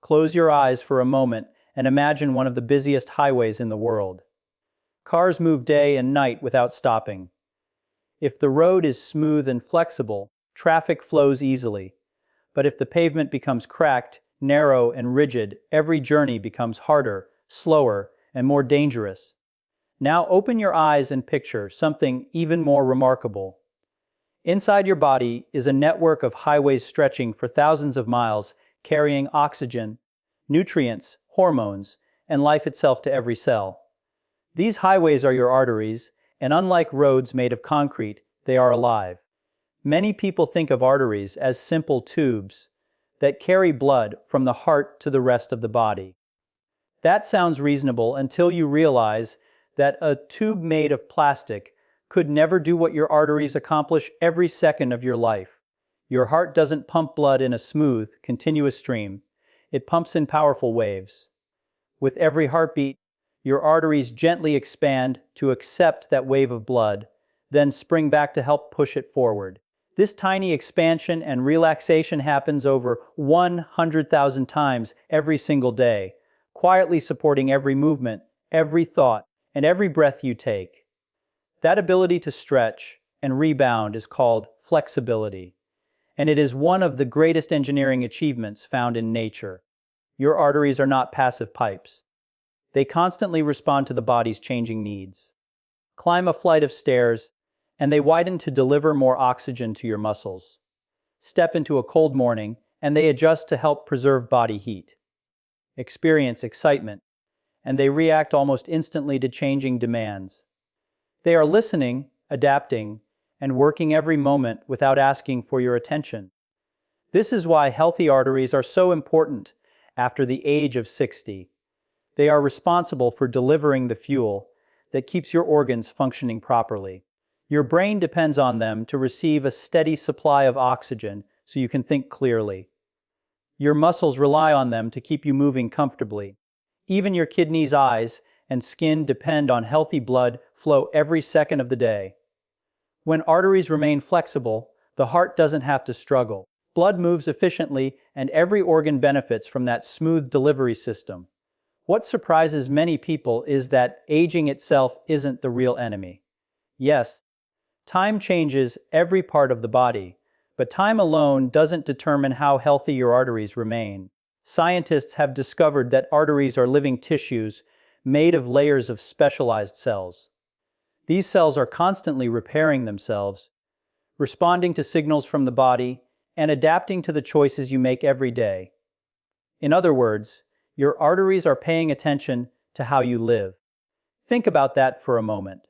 Close your eyes for a moment and imagine one of the busiest highways in the world. Cars move day and night without stopping. If the road is smooth and flexible, traffic flows easily. But if the pavement becomes cracked, narrow, and rigid, every journey becomes harder, slower, and more dangerous. Now open your eyes and picture something even more remarkable. Inside your body is a network of highways stretching for thousands of miles, carrying oxygen, nutrients, hormones, and life itself to every cell. These highways are your arteries, and unlike roads made of concrete, they are alive. Many people think of arteries as simple tubes that carry blood from the heart to the rest of the body. That sounds reasonable until you realize that a tube made of plastic could never do what your arteries accomplish every second of your life. Your heart doesn't pump blood in a smooth, continuous stream. It pumps in powerful waves. With every heartbeat, your arteries gently expand to accept that wave of blood, then spring back to help push it forward. This tiny expansion and relaxation happens over 100,000 times every single day, quietly supporting every movement, every thought, and every breath you take. That ability to stretch and rebound is called flexibility, and it is one of the greatest engineering achievements found in nature. Your arteries are not passive pipes. They constantly respond to the body's changing needs. Climb a flight of stairs, and they widen to deliver more oxygen to your muscles. Step into a cold morning, and they adjust to help preserve body heat. Experience excitement, and they react almost instantly to changing demands. They are listening, adapting, and working every moment without asking for your attention. This is why healthy arteries are so important after the age of 60. They are responsible for delivering the fuel that keeps your organs functioning properly. Your brain depends on them to receive a steady supply of oxygen so you can think clearly. Your muscles rely on them to keep you moving comfortably. Even your kidneys, eyes, and skin depend on healthy blood flow every second of the day. When arteries remain flexible, the heart doesn't have to struggle. Blood moves efficiently, and every organ benefits from that smooth delivery system. What surprises many people is that aging itself isn't the real enemy. Yes, time changes every part of the body, but time alone doesn't determine how healthy your arteries remain. Scientists have discovered that arteries are living tissues made of layers of specialized cells. These cells are constantly repairing themselves, responding to signals from the body, and adapting to the choices you make every day. In other words, your arteries are paying attention to how you live. Think about that for a moment.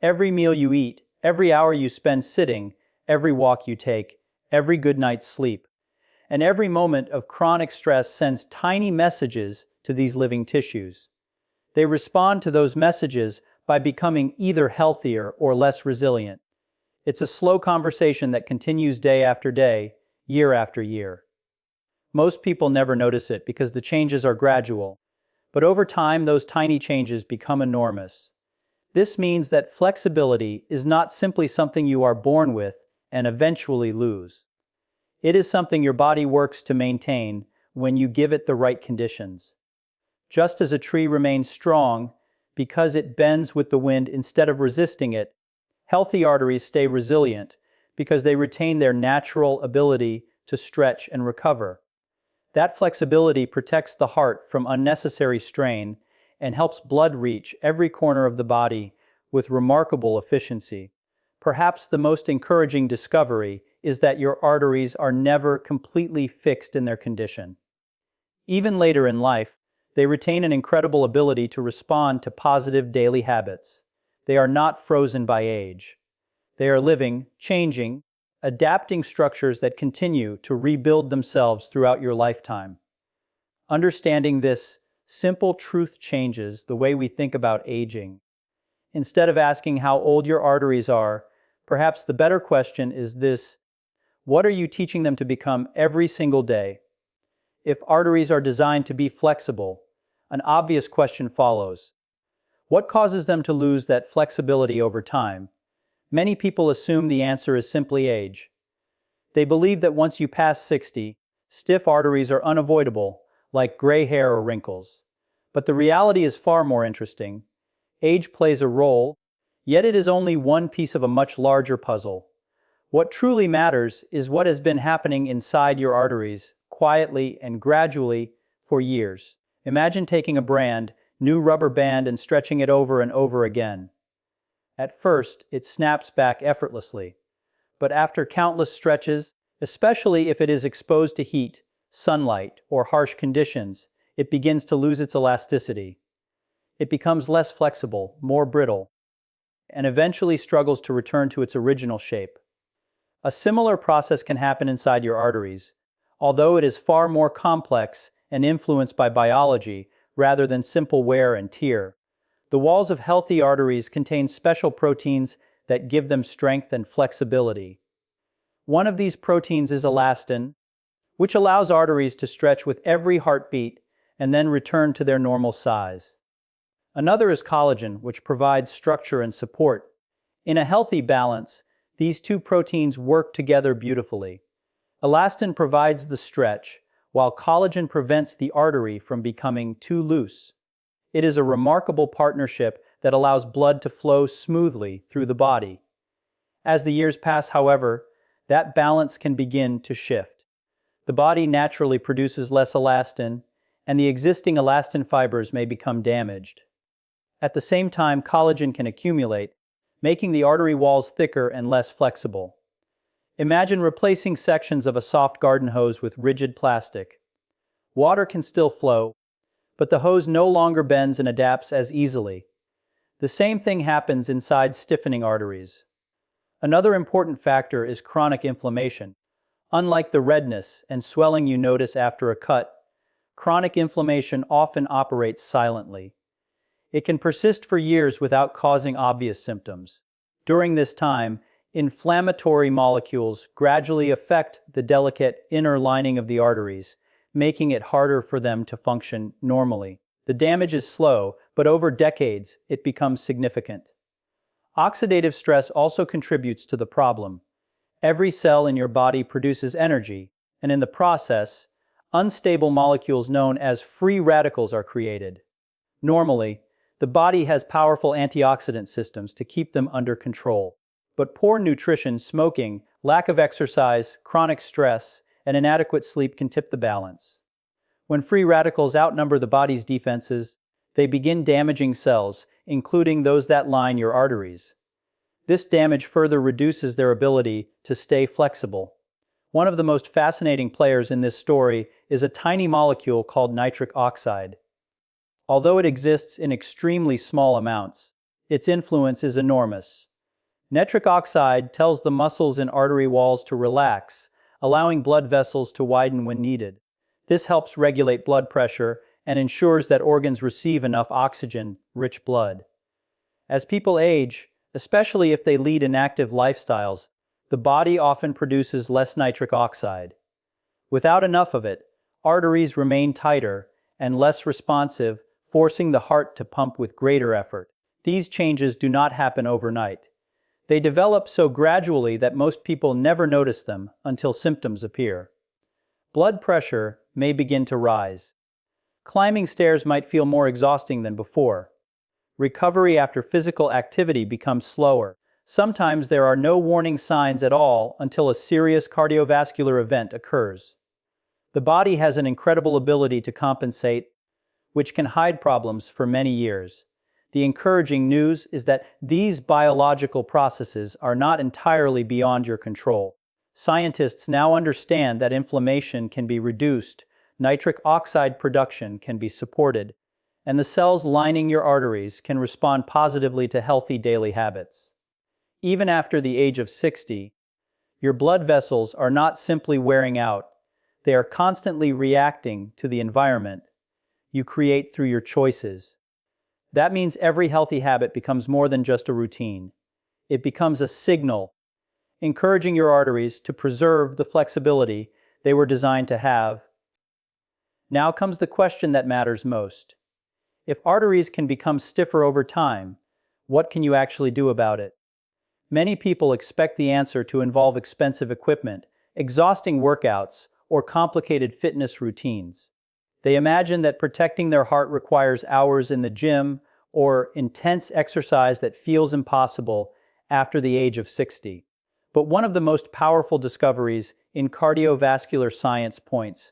Every meal you eat, every hour you spend sitting, every walk you take, every good night's sleep, and every moment of chronic stress sends tiny messages to these living tissues. They respond to those messages by becoming either healthier or less resilient. It's a slow conversation that continues day after day, year after year. Most people never notice it because the changes are gradual, but over time those tiny changes become enormous. This means that flexibility is not simply something you are born with and eventually lose. It is something your body works to maintain when you give it the right conditions. Just as a tree remains strong because it bends with the wind instead of resisting it, healthy arteries stay resilient because they retain their natural ability to stretch and recover. That flexibility protects the heart from unnecessary strain and helps blood reach every corner of the body with remarkable efficiency. Perhaps the most encouraging discovery is that your arteries are never completely fixed in their condition. Even later in life, they retain an incredible ability to respond to positive daily habits. They are not frozen by age. They are living, changing, adapting structures that continue to rebuild themselves throughout your lifetime. Understanding this simple truth changes the way we think about aging. Instead of asking how old your arteries are, perhaps the better question is this: what are you teaching them to become every single day? If arteries are designed to be flexible, an obvious question follows. What causes them to lose that flexibility over time? Many people assume the answer is simply age. They believe that once you pass 60, stiff arteries are unavoidable, like gray hair or wrinkles. But the reality is far more interesting. Age plays a role, yet it is only one piece of a much larger puzzle. What truly matters is what has been happening inside your arteries, quietly and gradually, for years. Imagine taking a brand new rubber band and stretching it over and over again. At first, it snaps back effortlessly. But after countless stretches, especially if it is exposed to heat, sunlight, or harsh conditions, it begins to lose its elasticity. It becomes less flexible, more brittle, and eventually struggles to return to its original shape. A similar process can happen inside your arteries, although it is far more complex and influenced by biology rather than simple wear and tear. The walls of healthy arteries contain special proteins that give them strength and flexibility. One of these proteins is elastin, which allows arteries to stretch with every heartbeat and then return to their normal size. Another is collagen, which provides structure and support. In a healthy balance, these two proteins work together beautifully. Elastin provides the stretch, while collagen prevents the artery from becoming too loose. It is a remarkable partnership that allows blood to flow smoothly through the body. As the years pass, however, that balance can begin to shift. The body naturally produces less elastin, and the existing elastin fibers may become damaged. At the same time, collagen can accumulate, making the artery walls thicker and less flexible. Imagine replacing sections of a soft garden hose with rigid plastic. Water can still flow, but the hose no longer bends and adapts as easily. The same thing happens inside stiffening arteries. Another important factor is chronic inflammation. Unlike the redness and swelling you notice after a cut, chronic inflammation often operates silently. It can persist for years without causing obvious symptoms. During this time, inflammatory molecules gradually affect the delicate inner lining of the arteries, making it harder for them to function normally. The damage is slow, but over decades, it becomes significant. Oxidative stress also contributes to the problem. Every cell in your body produces energy, and in the process, unstable molecules known as free radicals are created. Normally, the body has powerful antioxidant systems to keep them under control. But poor nutrition, smoking, lack of exercise, chronic stress, and inadequate sleep can tip the balance. When free radicals outnumber the body's defenses, they begin damaging cells, including those that line your arteries. This damage further reduces their ability to stay flexible. One of the most fascinating players in this story is a tiny molecule called nitric oxide. Although it exists in extremely small amounts, its influence is enormous. Nitric oxide tells the muscles in artery walls to relax, allowing blood vessels to widen when needed. This helps regulate blood pressure and ensures that organs receive enough oxygen-rich blood. As people age, especially if they lead inactive lifestyles, the body often produces less nitric oxide. Without enough of it, arteries remain tighter and less responsive, forcing the heart to pump with greater effort. These changes do not happen overnight. They develop so gradually that most people never notice them until symptoms appear. Blood pressure may begin to rise. Climbing stairs might feel more exhausting than before. Recovery after physical activity becomes slower. Sometimes there are no warning signs at all until a serious cardiovascular event occurs. The body has an incredible ability to compensate, which can hide problems for many years. The encouraging news is that these biological processes are not entirely beyond your control. Scientists now understand that inflammation can be reduced, nitric oxide production can be supported, and the cells lining your arteries can respond positively to healthy daily habits. Even after the age of 60, your blood vessels are not simply wearing out, they are constantly reacting to the environment you create through your choices. That means every healthy habit becomes more than just a routine. It becomes a signal, encouraging your arteries to preserve the flexibility they were designed to have. Now comes the question that matters most. If arteries can become stiffer over time, what can you actually do about it? Many people expect the answer to involve expensive equipment, exhausting workouts, or complicated fitness routines. They imagine that protecting their heart requires hours in the gym or intense exercise that feels impossible after the age of 60. But one of the most powerful discoveries in cardiovascular science points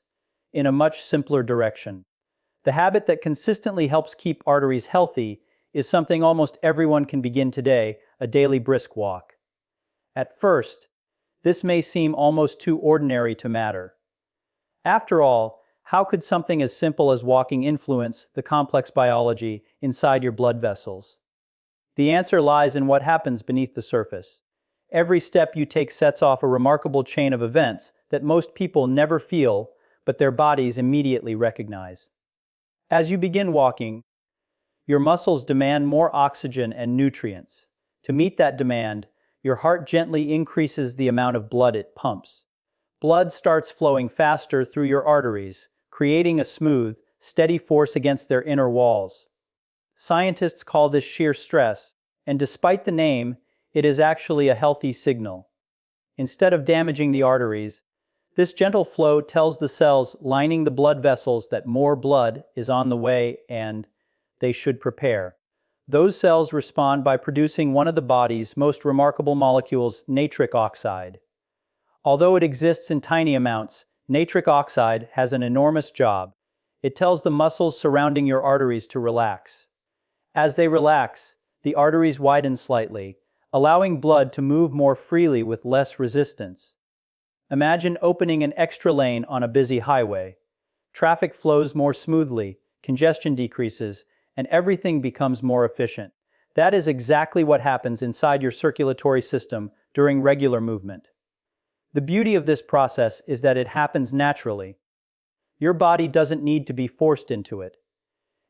in a much simpler direction. The habit that consistently helps keep arteries healthy is something almost everyone can begin today: a daily brisk walk. At first, this may seem almost too ordinary to matter. After all, how could something as simple as walking influence the complex biology inside your blood vessels? The answer lies in what happens beneath the surface. Every step you take sets off a remarkable chain of events that most people never feel, but their bodies immediately recognize. As you begin walking, your muscles demand more oxygen and nutrients. To meet that demand, your heart gently increases the amount of blood it pumps. Blood starts flowing faster through your arteries, creating a smooth, steady force against their inner walls. Scientists call this shear stress, and despite the name, it is actually a healthy signal. Instead of damaging the arteries, this gentle flow tells the cells lining the blood vessels that more blood is on the way and they should prepare. Those cells respond by producing one of the body's most remarkable molecules, nitric oxide. Although it exists in tiny amounts, nitric oxide has an enormous job. It tells the muscles surrounding your arteries to relax. As they relax, the arteries widen slightly, allowing blood to move more freely with less resistance. Imagine opening an extra lane on a busy highway. Traffic flows more smoothly, congestion decreases, and everything becomes more efficient. That is exactly what happens inside your circulatory system during regular movement. The beauty of this process is that it happens naturally. Your body doesn't need to be forced into it.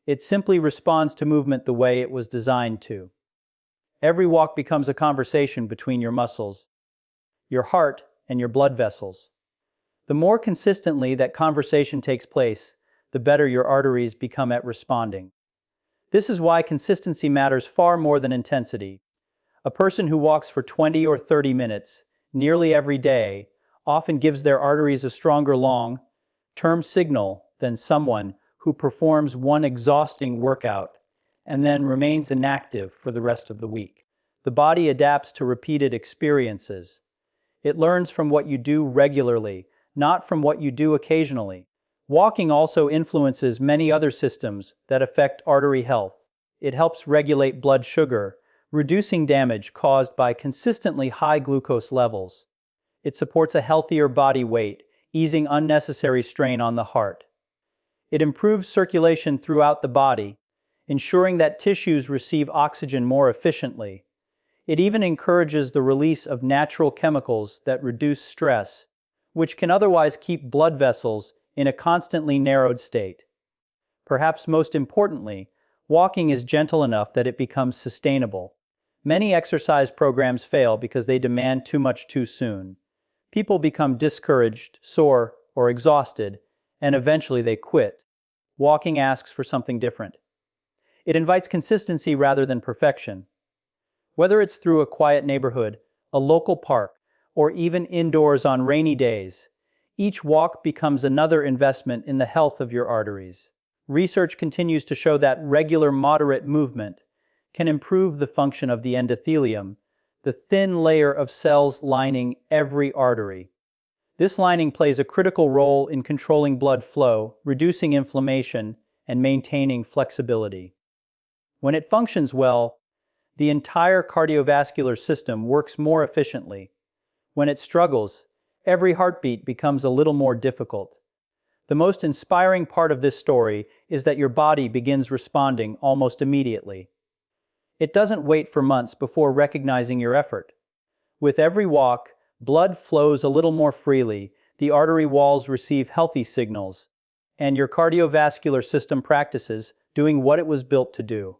It simply responds to movement the way it was designed to. Every walk becomes a conversation between your muscles, your heart, and your blood vessels. The more consistently that conversation takes place, the better your arteries become at responding. This is why consistency matters far more than intensity. A person who walks for 20 or 30 minutes, nearly every day, often gives their arteries a stronger long-term signal than someone who performs one exhausting workout and then remains inactive for the rest of the week. The body adapts to repeated experiences. It learns from what you do regularly, not from what you do occasionally. Walking also influences many other systems that affect artery health. It helps regulate blood sugar, reducing damage caused by consistently high glucose levels. It supports a healthier body weight, easing unnecessary strain on the heart. It improves circulation throughout the body, ensuring that tissues receive oxygen more efficiently. It even encourages the release of natural chemicals that reduce stress, which can otherwise keep blood vessels in a constantly narrowed state. Perhaps most importantly, walking is gentle enough that it becomes sustainable. Many exercise programs fail because they demand too much too soon. People become discouraged, sore, or exhausted, and eventually they quit. Walking asks for something different. It invites consistency rather than perfection. Whether it's through a quiet neighborhood, a local park, or even indoors on rainy days, each walk becomes another investment in the health of your arteries. Research continues to show that regular moderate movement can improve the function of the endothelium, the thin layer of cells lining every artery. This lining plays a critical role in controlling blood flow, reducing inflammation, and maintaining flexibility. When it functions well, the entire cardiovascular system works more efficiently. When it struggles, every heartbeat becomes a little more difficult. The most inspiring part of this story is that your body begins responding almost immediately. It doesn't wait for months before recognizing your effort. With every walk, blood flows a little more freely, the artery walls receive healthy signals, and your cardiovascular system practices doing what it was built to do.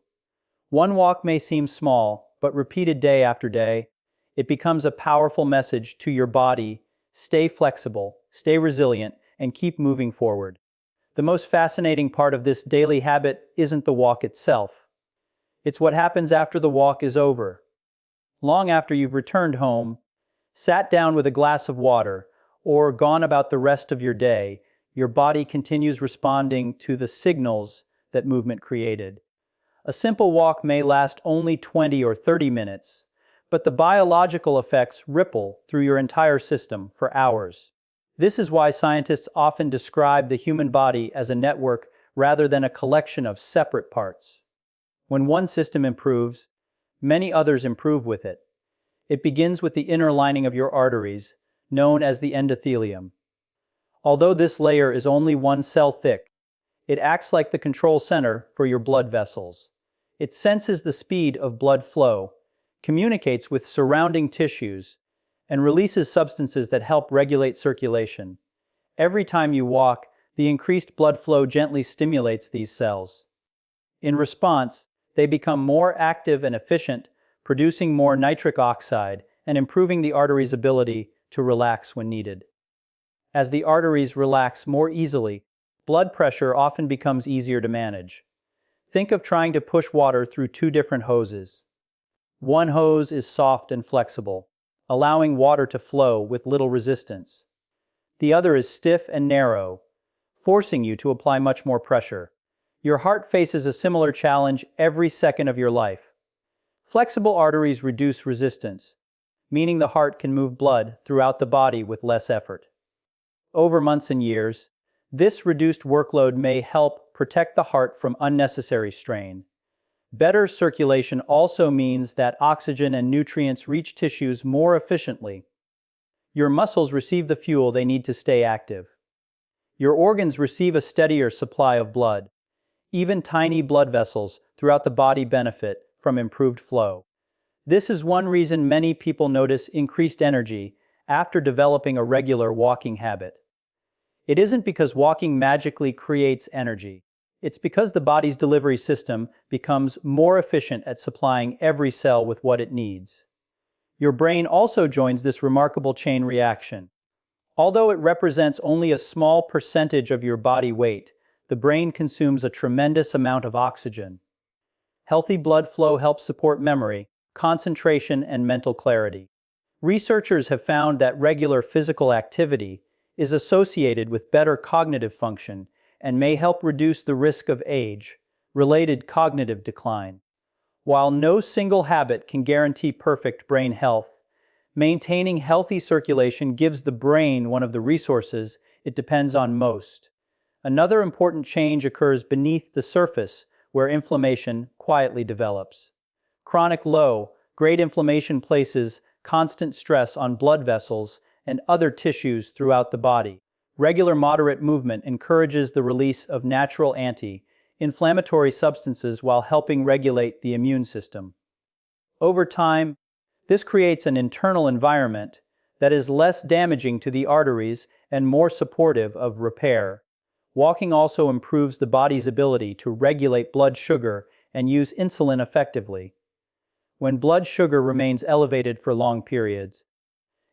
One walk may seem small, but repeated day after day, it becomes a powerful message to your body: stay flexible, stay resilient, and keep moving forward. The most fascinating part of this daily habit isn't the walk itself. It's what happens after the walk is over. Long after you've returned home, sat down with a glass of water, or gone about the rest of your day, Your body continues responding to the signals that movement created. A simple walk may last only 20 or 30 minutes, but the biological effects ripple through your entire system for hours. This is why scientists often describe the human body as a network rather than a collection of separate parts. When one system improves, many others improve with it. It begins with the inner lining of your arteries, known as the endothelium. Although this layer is only one cell thick, it acts like the control center for your blood vessels. It senses the speed of blood flow, communicates with surrounding tissues, and releases substances that help regulate circulation. Every time you walk, the increased blood flow gently stimulates these cells. In response, they become more active and efficient, producing more nitric oxide and improving the artery's ability to relax when needed. As the arteries relax more easily, blood pressure often becomes easier to manage. Think of trying to push water through two different hoses. One hose is soft and flexible, allowing water to flow with little resistance. The other is stiff and narrow, forcing you to apply much more pressure. Your heart faces a similar challenge every second of your life. Flexible arteries reduce resistance, meaning the heart can move blood throughout the body with less effort. Over months and years, this reduced workload may help protect the heart from unnecessary strain. Better circulation also means that oxygen and nutrients reach tissues more efficiently. Your muscles receive the fuel they need to stay active. Your organs receive a steadier supply of blood. Even tiny blood vessels throughout the body benefit from improved flow. This is one reason many people notice increased energy after developing a regular walking habit. It isn't because walking magically creates energy. It's because the body's delivery system becomes more efficient at supplying every cell with what it needs. Your brain also joins this remarkable chain reaction. Although it represents only a small percentage of your body weight, the brain consumes a tremendous amount of oxygen. Healthy blood flow helps support memory, concentration, and mental clarity. Researchers have found that regular physical activity is associated with better cognitive function and may help reduce the risk of age-related cognitive decline. While no single habit can guarantee perfect brain health, maintaining healthy circulation gives the brain one of the resources it depends on most. Another important change occurs beneath the surface, where inflammation quietly develops. Chronic low-grade inflammation places constant stress on blood vessels and other tissues throughout the body. Regular moderate movement encourages the release of natural anti-inflammatory substances while helping regulate the immune system. Over time, this creates an internal environment that is less damaging to the arteries and more supportive of repair. Walking also improves the body's ability to regulate blood sugar and use insulin effectively. When blood sugar remains elevated for long periods,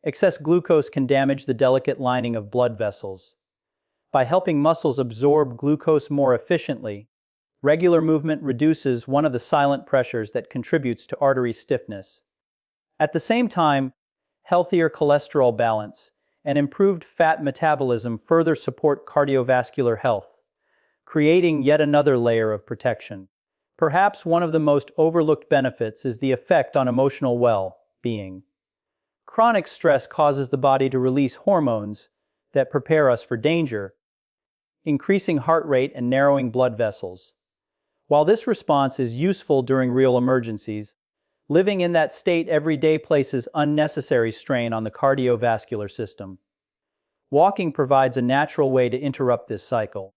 excess glucose can damage the delicate lining of blood vessels. By helping muscles absorb glucose more efficiently, regular movement reduces one of the silent pressures that contributes to artery stiffness. At the same time, healthier cholesterol balance and improved fat metabolism further support cardiovascular health, creating yet another layer of protection. Perhaps one of the most overlooked benefits is the effect on emotional well-being. Chronic stress causes the body to release hormones that prepare us for danger, increasing heart rate and narrowing blood vessels. While this response is useful during real emergencies, living in that state every day places unnecessary strain on the cardiovascular system. Walking provides a natural way to interrupt this cycle.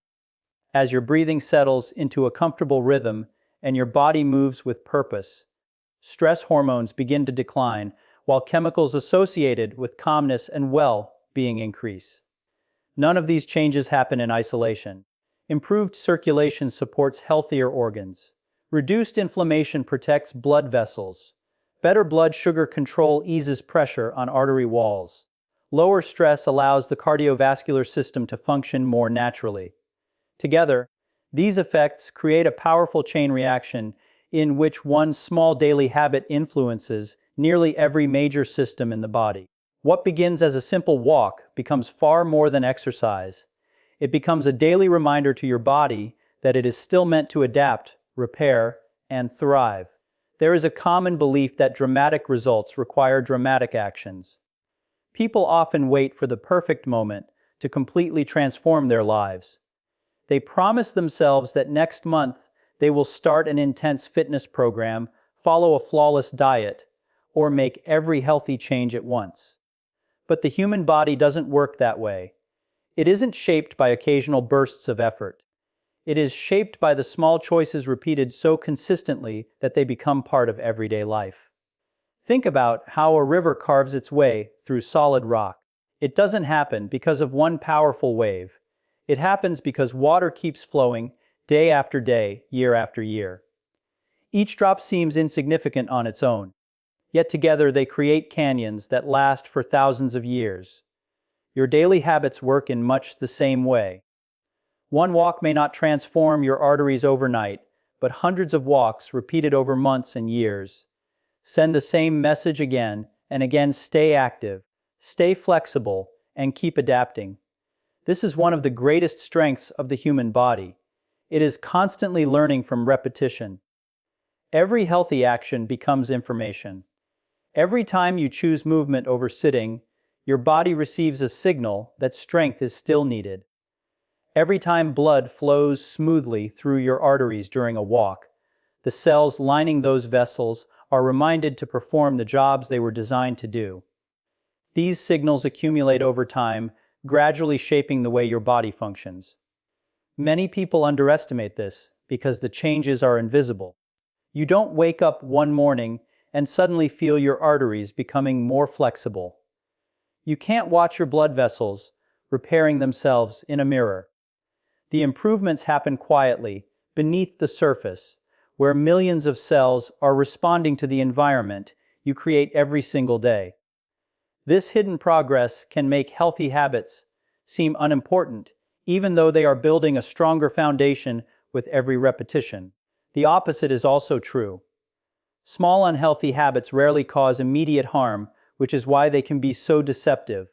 As your breathing settles into a comfortable rhythm and your body moves with purpose, stress hormones begin to decline while chemicals associated with calmness and well-being increase. None of these changes happen in isolation. Improved circulation supports healthier organs. Reduced inflammation protects blood vessels. Better blood sugar control eases pressure on artery walls. Lower stress allows the cardiovascular system to function more naturally. Together, these effects create a powerful chain reaction in which one small daily habit influences nearly every major system in the body. What begins as a simple walk becomes far more than exercise. It becomes a daily reminder to your body that it is still meant to adapt, repair, and thrive. There is a common belief that dramatic results require dramatic actions. People often wait for the perfect moment to completely transform their lives. They promise themselves that next month they will start an intense fitness program, follow a flawless diet, or make every healthy change at once. But the human body doesn't work that way. It isn't shaped by occasional bursts of effort. It is shaped by the small choices repeated so consistently that they become part of everyday life. Think about how a river carves its way through solid rock. It doesn't happen because of one powerful wave. It happens because water keeps flowing day after day, year after year. Each drop seems insignificant on its own, yet together they create canyons that last for thousands of years. Your daily habits work in much the same way. One walk may not transform your arteries overnight, but hundreds of walks repeated over months and years send the same message again and again. Stay active, stay flexible, and keep adapting. This is one of the greatest strengths of the human body. It is constantly learning from repetition. Every healthy action becomes information. Every time you choose movement over sitting, your body receives a signal that strength is still needed. Every time blood flows smoothly through your arteries during a walk, the cells lining those vessels are reminded to perform the jobs they were designed to do. These signals accumulate over time, gradually shaping the way your body functions. Many people underestimate this because the changes are invisible. You don't wake up one morning and suddenly feel your arteries becoming more flexible. You can't watch your blood vessels repairing themselves in a mirror. The improvements happen quietly, beneath the surface, where millions of cells are responding to the environment you create every single day. This hidden progress can make healthy habits seem unimportant, even though they are building a stronger foundation with every repetition. The opposite is also true. Small unhealthy habits rarely cause immediate harm, which is why they can be so deceptive.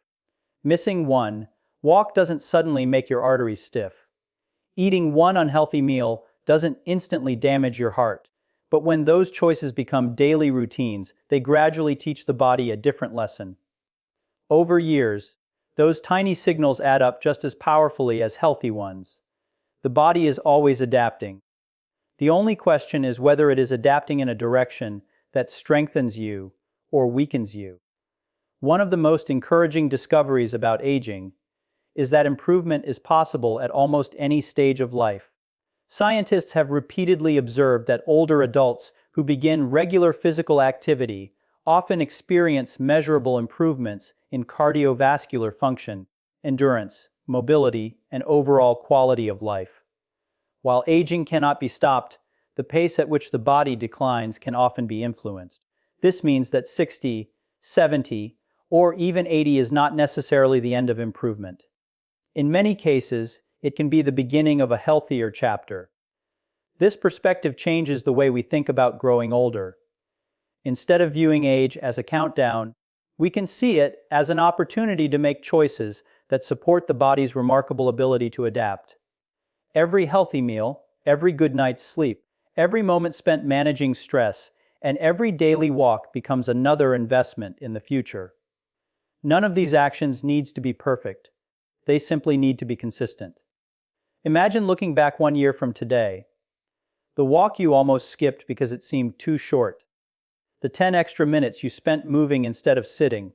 Missing one walk doesn't suddenly make your arteries stiff. Eating one unhealthy meal doesn't instantly damage your heart. But when those choices become daily routines, they gradually teach the body a different lesson. Over years, those tiny signals add up just as powerfully as healthy ones. The body is always adapting. The only question is whether it is adapting in a direction that strengthens you or weakens you. One of the most encouraging discoveries about aging is that improvement is possible at almost any stage of life. Scientists have repeatedly observed that older adults who begin regular physical activity often experience measurable improvements in cardiovascular function, endurance, mobility, and overall quality of life. While aging cannot be stopped, the pace at which the body declines can often be influenced. This means that 60, 70, or even 80 is not necessarily the end of improvement. In many cases, it can be the beginning of a healthier chapter. This perspective changes the way we think about growing older. Instead of viewing age as a countdown, we can see it as an opportunity to make choices that support the body's remarkable ability to adapt. Every healthy meal, every good night's sleep, every moment spent managing stress, and every daily walk becomes another investment in the future. None of these actions needs to be perfect. They simply need to be consistent. Imagine looking back 1 year from today. The walk you almost skipped because it seemed too short. The 10 extra minutes you spent moving instead of sitting.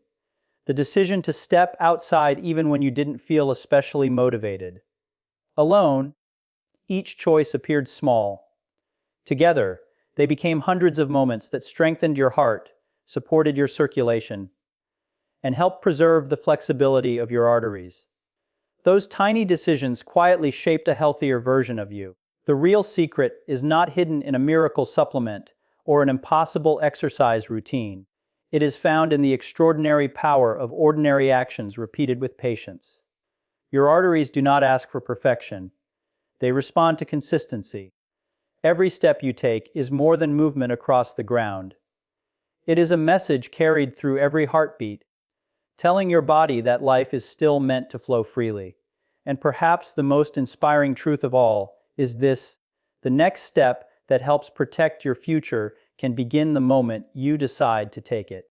The decision to step outside even when you didn't feel especially motivated. Alone, each choice appeared small. Together, they became hundreds of moments that strengthened your heart, supported your circulation, and helped preserve the flexibility of your arteries. Those tiny decisions quietly shaped a healthier version of you. The real secret is not hidden in a miracle supplement or an impossible exercise routine. It is found in the extraordinary power of ordinary actions repeated with patience. Your arteries do not ask for perfection. They respond to consistency. Every step you take is more than movement across the ground. It is a message carried through every heartbeat, telling your body that life is still meant to flow freely. And perhaps the most inspiring truth of all is this: the next step that helps protect your future can begin the moment you decide to take it.